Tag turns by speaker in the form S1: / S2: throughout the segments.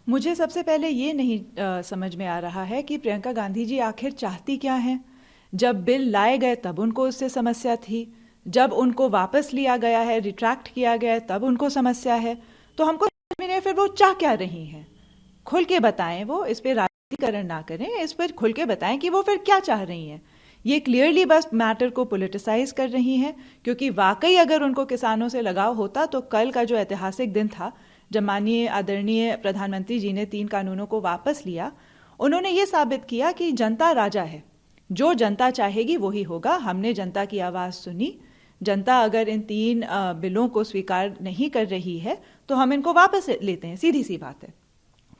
S1: मुझे सबसे पहले ये नहीं समझ में आ रहा है कि प्रियंका गांधी जी आखिर चाहती क्या हैं। जब बिल लाए गए तब उनको उससे समस्या थी, जब उनको वापस लिया गया है, रिट्रैक्ट किया गया है, तब उनको समस्या है। तो हमको समझ में नहीं, फिर वो चाह क्या रही हैं। खुल के बताएं, वो इस पे राजनीतिकरण ना करें, इस पर खुल के बताएं कि वो फिर क्या चाह रही हैं। ये क्लियरली बस मैटर को पॉलिटिसाइज कर रही हैं, क्योंकि वाकई अगर उनको किसानों से लगाव होता तो कल का जो ऐतिहासिक दिन था जब माननीय आदरणीय प्रधानमंत्री जी ने 3 कानूनों को वापस लिया, उन्होंने ये साबित किया कि जनता राजा है, जो जनता चाहेगी वही होगा। हमने जनता की आवाज़ सुनी। जनता अगर इन 3 बिलों को स्वीकार नहीं कर रही है तो हम इनको वापस लेते हैं, सीधी सी बात है।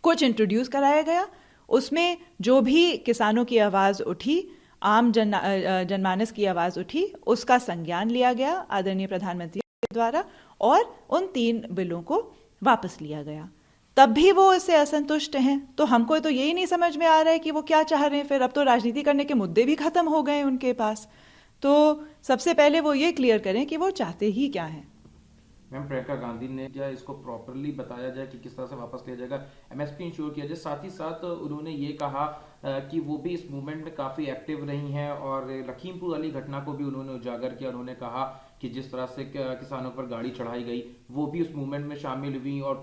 S1: कुछ इंट्रोड्यूस कराया गया, उसमें जो भी किसानों की आवाज़ उठी, आम जनमानस की आवाज़ उठी, उसका संज्ञान लिया गया आदरणीय प्रधानमंत्री द्वारा और उन 3 बिलों को वापस लिया गया। तब भी वो इससे असंतुष्ट हैं। तो हमको तो यही नहीं समझ में आ रहा है कि वो क्या चाह रहे हैं। फिर अब तो राजनीति करने के मुद्दे भी खत्म हो गए उनके पास। तो सबसे पहले वो ये क्लियर करें कि वो चाहते ही क्या हैं।
S2: मैम, प्रियंका गांधी ने क्या इसको प्रॉपरली बताया जाए कि किस तरह से वापस लिया जाएगा, एमएसपी इंश्योर किया जाए। साथ ही साथ उन्होंने ये कहा कि वो भी इस मूवमेंट में काफ़ी एक्टिव रही हैं और लखीमपुर वाली घटना को भी उन्होंने उजागर किया। उन्होंने कहा कि जिस तरह से किसानों पर गाड़ी चढ़ाई गई, वो भी उस मूवमेंट में शामिल हुई और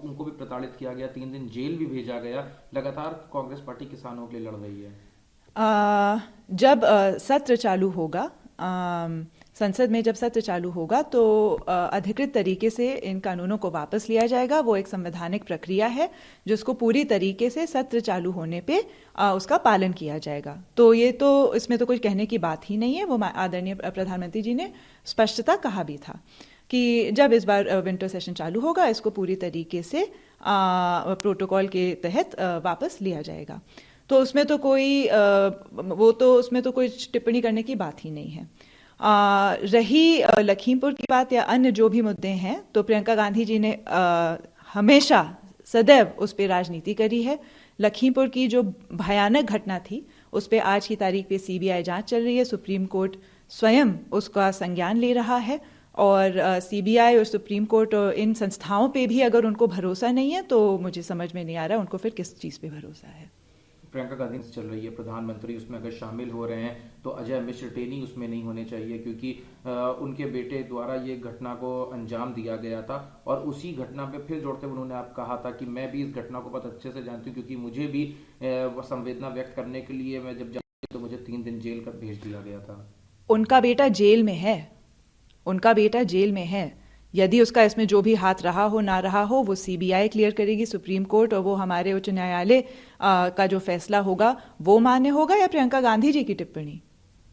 S2: उनको भी प्रताड़ित किया गया, 3 दिन जेल भी भेजा गया। लगातार कांग्रेस पार्टी किसानों के लिए लड़ रही है।
S1: जब सत्र चालू होगा, संसद में जब सत्र चालू होगा तो अधिकृत तरीके से इन कानूनों को वापस लिया जाएगा। वो एक संवैधानिक प्रक्रिया है जिसको पूरी तरीके से सत्र चालू होने पे उसका पालन किया जाएगा। तो ये तो इसमें तो कुछ कहने की बात ही नहीं है। वो आदरणीय प्रधानमंत्री जी ने स्पष्टता कहा भी था कि जब इस बार विंटर सेशन चालू होगा इसको पूरी तरीके से प्रोटोकॉल के तहत वापस लिया जाएगा। तो उसमें तो उसमें तो कोई टिप्पणी करने की बात ही नहीं है। रही लखीमपुर की बात या अन्य जो भी मुद्दे हैं, तो प्रियंका गांधी जी ने हमेशा सदैव उस पर राजनीति करी है। लखीमपुर की जो भयानक घटना थी उस पर आज की तारीख पे सीबीआई जांच चल रही है। सुप्रीम कोर्ट स्वयं उसका संज्ञान ले रहा है और सीबीआई और सुप्रीम कोर्ट इन संस्थाओं पे भी अगर उनको भरोसा नहीं है तो मुझे समझ में नहीं आ रहा उनको फिर किस चीज़ पे भरोसा है।
S2: प्रियंका गांधी से चल रही है, प्रधानमंत्री उसमें अगर शामिल हो रहे हैं तो अजय मिश्र टेनी उसमें नहीं होने चाहिए, क्योंकि उनके बेटे द्वारा ये घटना को अंजाम दिया गया था। और उसी घटना पे फिर जोड़ते हुए उन्होंने आप कहा था कि मैं भी इस घटना को बहुत अच्छे से जानती हूँ, क्योंकि मुझे भी संवेदना व्यक्त करने के लिए मैं जब तो मुझे 3 दिन जेल कर भेज दिया गया था।
S1: उनका बेटा जेल में है, उनका बेटा जेल में है। यदि उसका इसमें जो भी हाथ रहा हो ना रहा हो वो सीबीआई क्लियर करेगी, सुप्रीम कोर्ट, और वो हमारे उच्च न्यायालय का जो फैसला होगा वो मान्य होगा या प्रियंका गांधी जी की टिप्पणी।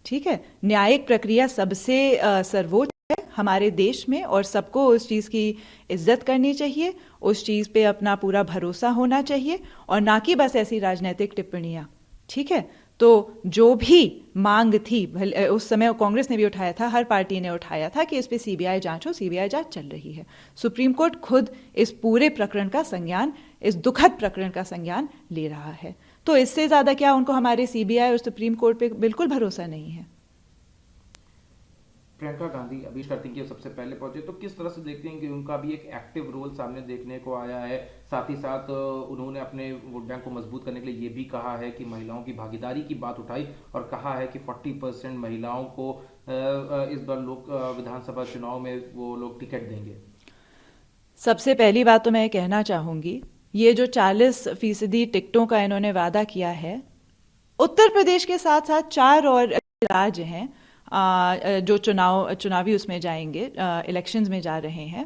S1: ठीक है, न्यायिक प्रक्रिया सबसे सर्वोच्च है हमारे देश में और सबको उस चीज़ की इज्जत करनी चाहिए, उस चीज़ पे अपना पूरा भरोसा होना चाहिए और ना कि बस ऐसी राजनीतिक टिप्पणियाँ। ठीक है, तो जो भी मांग थी उस समय कांग्रेस ने भी उठाया था, हर पार्टी ने उठाया था कि इस पे सीबीआई जांच हो, सीबीआई जांच चल रही है। सुप्रीम कोर्ट खुद इस पूरे प्रकरण का संज्ञान, इस दुखद प्रकरण का संज्ञान ले रहा है। तो इससे ज्यादा क्या उनको हमारे सीबीआई और सुप्रीम कोर्ट पे बिल्कुल भरोसा नहीं है।
S2: प्रियंका गांधी अभी स्टार्टिंग के सबसे पहले पहुंचे, तो किस तरह से देखते हैं कि उनका भी एक एक्टिव रोल सामने देखने को आया है। साथ ही साथ उन्होंने अपने वोट बैंक को मजबूत करने के लिए ये भी कहा है कि महिलाओं की भागीदारी की बात उठाई और कहा है कि 40% महिलाओं को इस बार लोग विधानसभा चुनाव में वो लोग टिकट देंगे।
S1: सबसे पहली बात तो मैं कहना चाहूंगी, ये जो 40% टिकटों का इन्होंने वादा किया है, उत्तर प्रदेश के साथ साथ 4 और राज्य हैं जो चुनावी उसमें जाएंगे, इलेक्शंस में जा रहे हैं।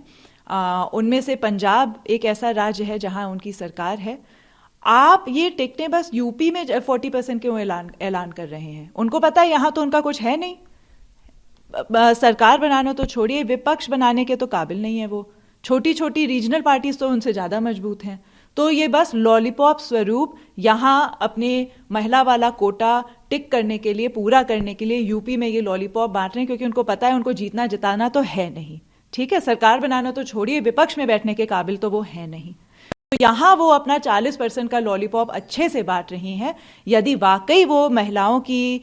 S1: उनमें से पंजाब एक ऐसा राज्य है जहां उनकी सरकार है। आप ये टिकटें बस यूपी में 40% क्यों ऐलान कर रहे हैं? उनको पता है यहां तो उनका कुछ है नहीं। सरकार बनाना तो छोड़िए, विपक्ष बनाने के तो काबिल नहीं है वो। छोटी छोटी रीजनल पार्टीज तो उनसे ज्यादा मजबूत हैं। तो ये बस लॉलीपॉप स्वरूप यहां अपने महिला वाला कोटा टिक करने के लिए, पूरा करने के लिए यूपी में ये लॉलीपॉप बांट रहे हैं, क्योंकि उनको पता है उनको जीतना जिताना तो है नहीं। ठीक है, सरकार बनाना तो छोड़िए, विपक्ष में बैठने के काबिल तो वो है नहीं। तो यहां वो अपना 40% का लॉलीपॉप अच्छे से बांट रही हैं। यदि वाकई वो महिलाओं की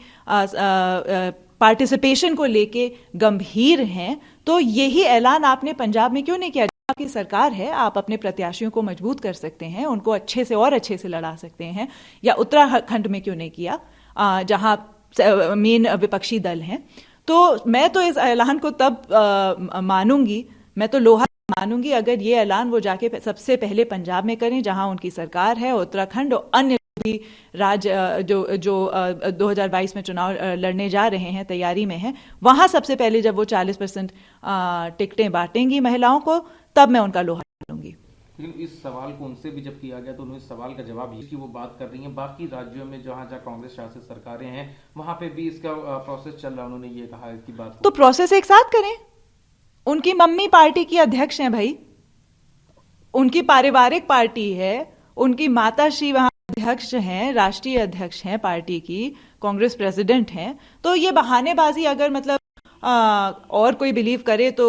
S1: पार्टिसिपेशन को लेके गंभीर हैं तो यही ऐलान आपने पंजाब में क्यों नहीं किया? आपकी सरकार है, आप अपने प्रत्याशियों को मजबूत कर सकते हैं, उनको अच्छे से और अच्छे से लड़ा सकते हैं, या उत्तराखंड में क्यों नहीं किया जहां मेन विपक्षी दल हैं। तो मैं तो इस ऐलान को तब मानूंगी, मैं तो लोहा मानूंगी अगर ये ऐलान वो जाके सबसे पहले पंजाब में करें जहां उनकी सरकार है, उत्तराखंड और अन्य भी राज्य जो 2022 में चुनाव लड़ने जा रहे हैं, तैयारी में हैं, वहां सबसे पहले जब वो 40% टिकटें बांटेंगी महिलाओं को, तब मैं उनका लोहा लूंगी।
S2: लेकिन इस सवाल को उनसे भी जब किया गया तो उन्होंने इस सवाल का जवाब ये कि वो बात कर रही हैं बाकी राज्यों में जहां जहां कांग्रेस शासित सरकारें हैं वहां पे भी इसका प्रोसेस चल रहा है। उन्होंने ये कहा इसकी बात
S1: तो प्रोसेस एक साथ करें। उनकी मम्मी पार्टी की अध्यक्ष हैं भाई, उनकी पारिवारिक पार्टी है, उनकी माता श्री वहां अध्यक्ष हैं, राष्ट्रीय अध्यक्ष हैं पार्टी की, कांग्रेस प्रेसिडेंट हैं। तो ये बहानेबाजी अगर मतलब और कोई बिलीव करे तो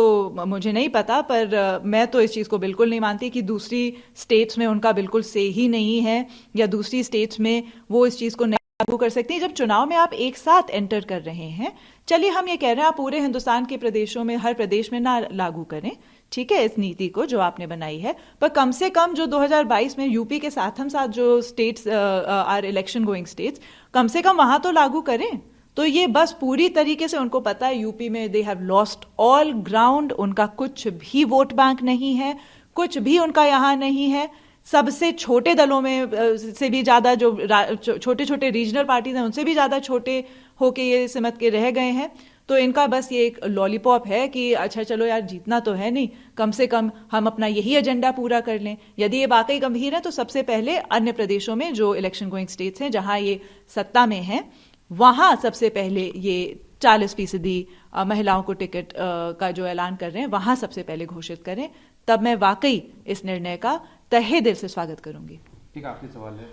S1: मुझे नहीं पता, पर मैं तो इस चीज़ को बिल्कुल नहीं मानती कि दूसरी स्टेट्स में उनका बिल्कुल से ही नहीं है या दूसरी स्टेट्स में वो इस चीज़ को नहीं लागू कर सकती। जब चुनाव में आप एक साथ एंटर कर रहे हैं, चलिए हम ये कह रहे हैं आप पूरे हिंदुस्तान के प्रदेशों में हर प्रदेश में ना लागू करें, ठीक है, इस नीति को जो आपने बनाई है, पर कम से कम जो 2022 में यूपी के साथ हम साथ जो states are election going states, कम से कम वहां तो लागू करें। तो ये बस पूरी तरीके से उनको पता है यूपी में they have lost all ground, उनका कुछ भी वोट बैंक नहीं है, कुछ भी उनका यहाँ नहीं है। सबसे छोटे दलों में से भी ज्यादा जो छोटे छोटे रीजनल पार्टीज हैं उनसे भी ज्यादा छोटे होके ये सिमट के रह गए हैं। तो इनका बस ये एक लॉलीपॉप है कि अच्छा चलो यार जीतना तो है नहीं, कम से कम हम अपना यही एजेंडा पूरा कर लें। यदि ये वाकई गंभीर है तो सबसे पहले अन्य प्रदेशों में जो इलेक्शन गोइंग स्टेट्स हैं जहां ये सत्ता में हैं, वहां सबसे पहले ये 40% महिलाओं को टिकट का जो ऐलान कर रहे हैं वहां सबसे पहले घोषित करें, तब मैं वाकई इस निर्णय का तहे दिल से स्वागत करूंगी।
S2: ठीक है, आखिरी सवाल है,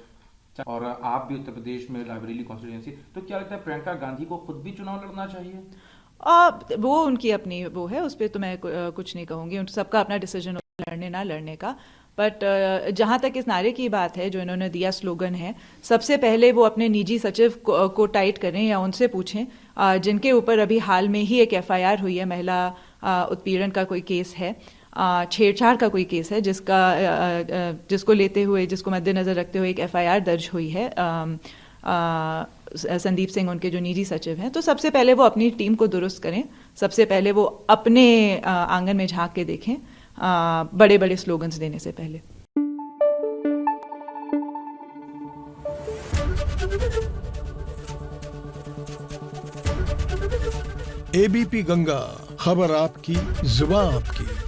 S2: और आप भी उत्तर प्रदेश में रायबरेली कॉन्स्टिट्यूएंसी, तो क्या लगता है प्रियंका गांधी को खुद भी चुनाव लड़ना चाहिए?
S1: वो उनकी अपनी वो है, उस पर तो मैं कुछ नहीं कहूंगी, सबका अपना डिसीजन लड़ने ना लड़ने का। बट जहां तक इस नारे की बात है जो इन्होंने दिया स्लोगन है, सबसे पहले वो अपने निजी सचिव को टाइट करें या उनसे पूछें जिनके ऊपर अभी हाल में ही एक FIR हुई है, महिला उत्पीड़न का कोई केस है, छेड़छाड़ का कोई केस है, जिसको लेते हुए, जिसको मद्देनजर रखते हुए एक FIR दर्ज हुई है संदीप सिंह उनके जो निजी सचिव हैं। तो सबसे पहले वो अपनी टीम को दुरुस्त करें, सबसे पहले वो अपने आंगन में झांक के देखें बड़े बड़े स्लोगन्स देने से पहले।
S3: ABP गंगा, खबर आपकी, जुबान आपकी।